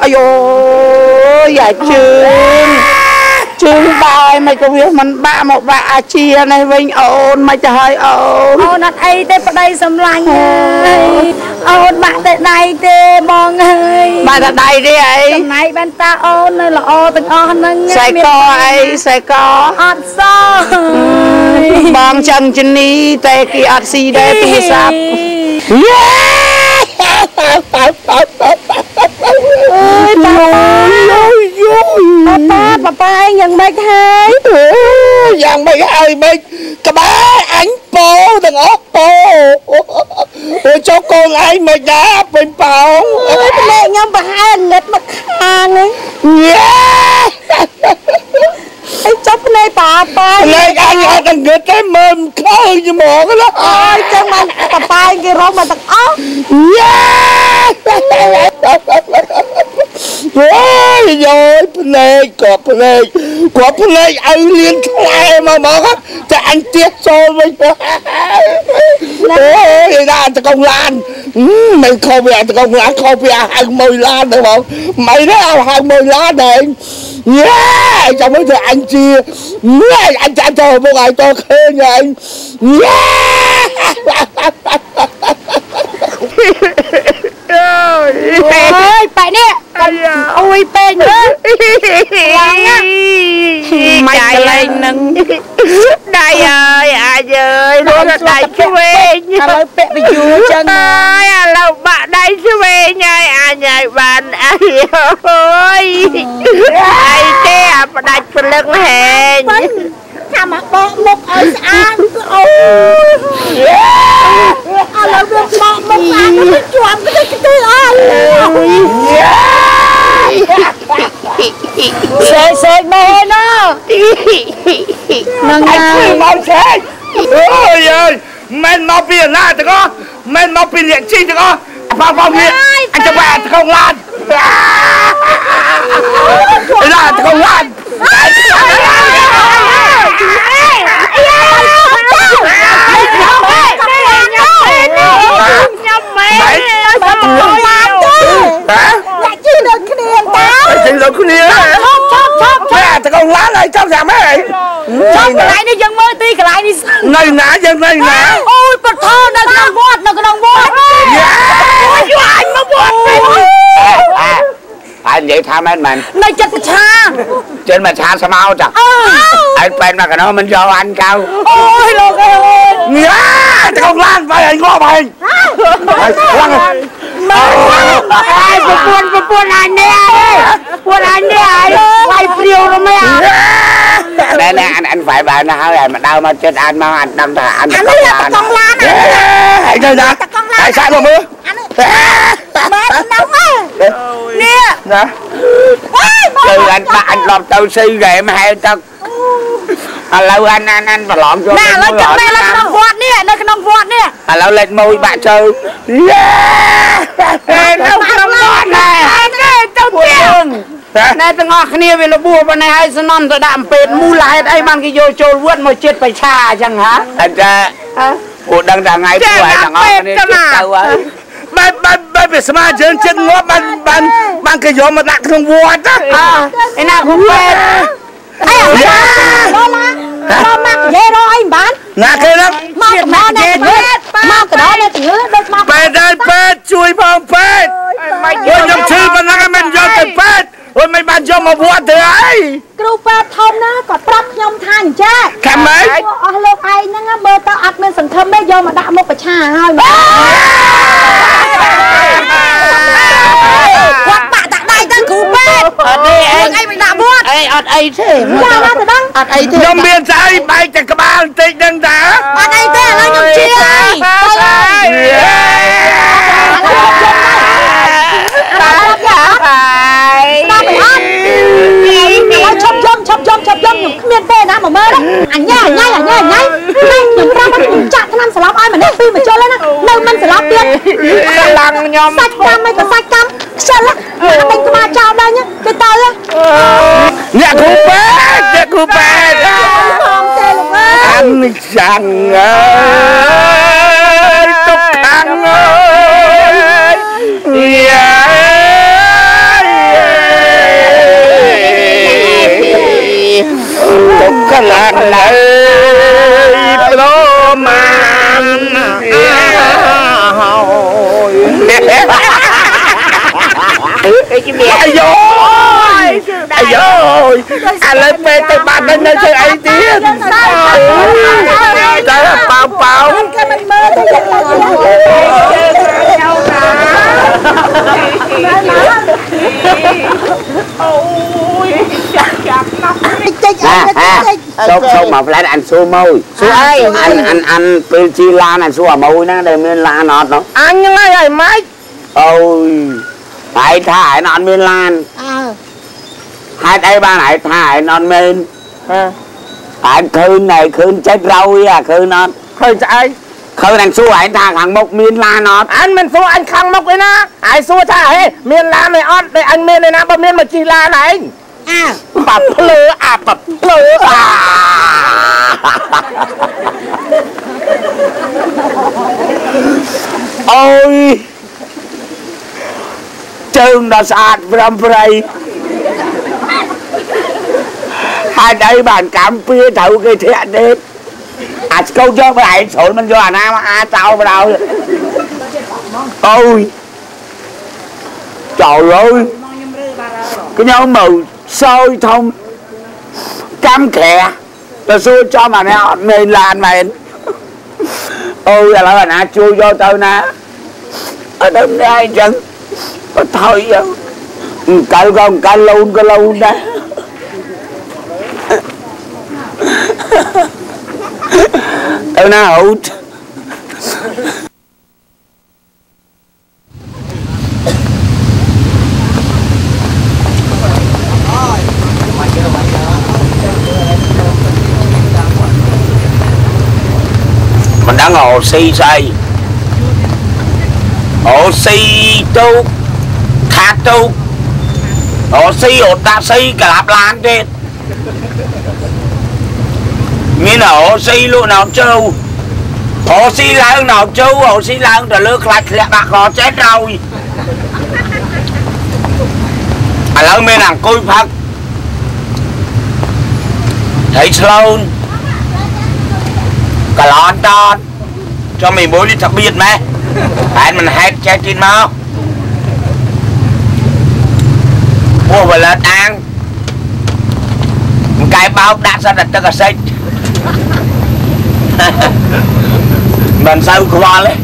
អាយយ៉ាជើងជើងបាយមិនក៏វាមិនបាក់មកបាក់អាជានេះវិញអូនមិនទៅហើយអូនអូនអត់អីទេប្តីសំឡាញ់ហើយអូនបាក់តែដៃទេបងហើយបាក់តែដៃទេអីចំណៃបានតាអូននៅល្អទាំងអស់ហ្នឹងខ្សែកអីខ្សែកអត់សោះបងចឹងជនីតែគេអត់ស៊ីដែរទូរស័ព្ទប៉ាយ៉ាងម៉េចហើយយ៉ាងម៉េចហើយម៉េចក្បែរអញពោទាំងអស់ពោអូចុះកូនឯងមិនដែរពេញប៉ោងលេខខ្ញុំប្រហែលលិតមកខាងហ្នឹងអីចាប់ភ្នែកប៉ាលេខអញអត់ដឹងទេមើលឃើញហ្មងណាអើយចឹងមកប៉ាគេរកមកទាំងអស់យោភ្នែកក៏ភ្នែកឲ្យលៀនខ្លែមកតែអញទៀតចូលវិញអូយដាក់តកងឡានមិនខុសវាតកងឡានខុសវាហៅមួយឡានទៅបងមិនទេឲ្យហៅមួយឡានដែរចាំមើលទៅអញជាអញចាំទៅមកឲ្យតឃើញអញអូយប៉ែនេះអូយពេញមើលឡើងណាមិនកលែងនឹងដៃអើយអាចអើយរត់ដៃឆ្វេងឥឡូវពាក់បយូរចឹងអើយឥឡូវបាក់ដៃឆ្វេងហើយអញឲ្យបានអីអូយអីទេអាផ្ដាច់ព្រលឹងហែងចាំមកបោកមុខឲ្យស្អាតអូឥឡូវវាបោកមុខស្អាតទៅជាប់ទៅអស់សេកមកណានឹងហើយមកសេកអូយអើយមិនមកពីណាទាំងអស់មិនមកពីអ្នកជីទាំងអស់បងនេះអញទៅបាត់កងឡានឡានកងឡានលោកគ្នាតកងឡានហើយចាំចាំហីចាំកន្លែងនេះយើងមើលទីកន្លែងនេះនៅណាយើងនៅណាអូយប្រធននៅក្នុងវត្តអូយអញមកវត្តហើយនិយាយថាមែននៅចិត្តប្រឆាចិត្តមកឆាស្មោចាហើយបែរមកកណោមិនយកអញកៅអូយលោកអើយតកងឡានបាយឲ្យងាប់ហើយខ្លាំងប្រពន្ធអញនេះពួកអញនេះវាយព្រាវរមែណែអញវាយបាយណាស់ហើយមកដើរមកចិត្តអញមកអញដឹងថាអញតកងឡានហើយទៅណាហើយសាក់មកមើលបាទដល់ហើយនេះណាគឺអញដាក់អញឡប់ទៅស៊ីហ្គេមហែលទឹកឥឡូវអញប្រឡំចូលណាឥឡូវចាំនៅក្នុងវត្តនេះនៅក្នុងវត្តនេះឥឡូវលេខមួយបាក់ជើនៅក្នុងវត្តណែទៅទៀតណែទាំងអស់គ្នាវាលបួប៉ុណ្ណេះហើយសំណន់ទៅដាក់អំពេតមូលហេតុអីបានគេយកចូលវត្តមកចិត្តបិឆាអញ្ចឹងហ៎អញ្ចឹងពួកដឹងថាថ្ងៃពួកឯងទាំងអស់គ្នាចិត្តទៅហើយបែបវាស្មាយើងចិត្តងាប់បានគេយកមកដាក់ក្នុងវត្តឯណាគ្រូពេទ្យអីមកនិយាយរកអីមិនបានណាគេហ្នឹងមកកណ្ដោនេះមកកណ្ដោនេះជំងឺដូចមកពេទ្យជួយផងពេទ្យមិនខ្ញុំឈឺប៉ុណ្ណឹងមិនយកទៅពេទ្យអូយមិនបានយកមកវត្តទេអីគ្រូពេទ្យធំណាក៏ប្រាប់ខ្ញុំថាអញ្ចឹងខាំម៉េចអស់លោកឯងហ្នឹងមើលទៅអត់មានសង្ឃឹមទេយកមកដាក់មុខប្រឆាហើយគាត់បាក់ដាក់ដៃទៅគ្រូពេទ្យអត់ទេអីមិនដាក់វត្តអីអត់អីទេចាំទៅដឹងអត់អីទេខ្ញុំមានស្អីបែកតែក្បាលបន្តិចដឹងតាអត់អីទេឥឡូវខ្ញុំជាឈប់ខ្ញុំគ្មានទេណាមកមើលអញខ្ញុំប្រាប់ខ្ញុំចាក់ថ្នាំស្លាប់ឲ្យម្នាក់ពីរមកជុលណានៅមិនស្លាប់ទៀតខ្លាំងខ្ញុំសាច់កម្មមិនក៏សាច់កម្មខ្ជិលណាដេញក្បាលចោលដល់ទៅអ្នកគ្រូពេទ្យផងទេលោកអើយអញចាំងអើយទុកខាងអើយ lại lô màn cái mẹ ai rồi anh lên mê tôi bạn lên nơi chơi ấy tiếng trời ơi bao bao cái mình mơ tôi giật số mà phải anh xua môi xua ai anh từ chi lan anh xua môi nó đây miền lan nọt nó anh như này mấy ôi phải thải nọn miền lan hai đây ba này thải nọn miền anh khơi này khơi chết rau à khơi nọn khơi chạy khơi anh xua anh thằng hàng mộc miền lan nọt anh mình xua anh khăng mộc đấy na ai xua thải miền lan này on đây anh miền này na bao miền mà chi lan này bập lửa bập lửa ôi trường đã sạch from prey hai đây bạn cảm phía thấu cái thiện đấy câu cho lại sổ mình cho nam tao vào đâu ôi trời ơi cái nhóm màu sôi thông cam khẽ tôi xui cho mà nó mình làm mày ôi là bạn à chui vô tôi nè ở đâu đây chẳng thôi cậu con cá luôn đó tôi nó hụt mình đang oxy xây oxy tu khát tu oxy oxy cả lạp lan trên như là oxy luôn nào châu oxy lớn nào châu oxy lớn rồi lướt lại lẹ bạc họ chết rồi à lớn bên nàng côi phật thấy slow cả lon tròn cho mình bố đi đặc biệt mà anh mình hết trái chín máu mua về là ăn một cái bao đã ra đặt cho cả xích mình sao qua lấy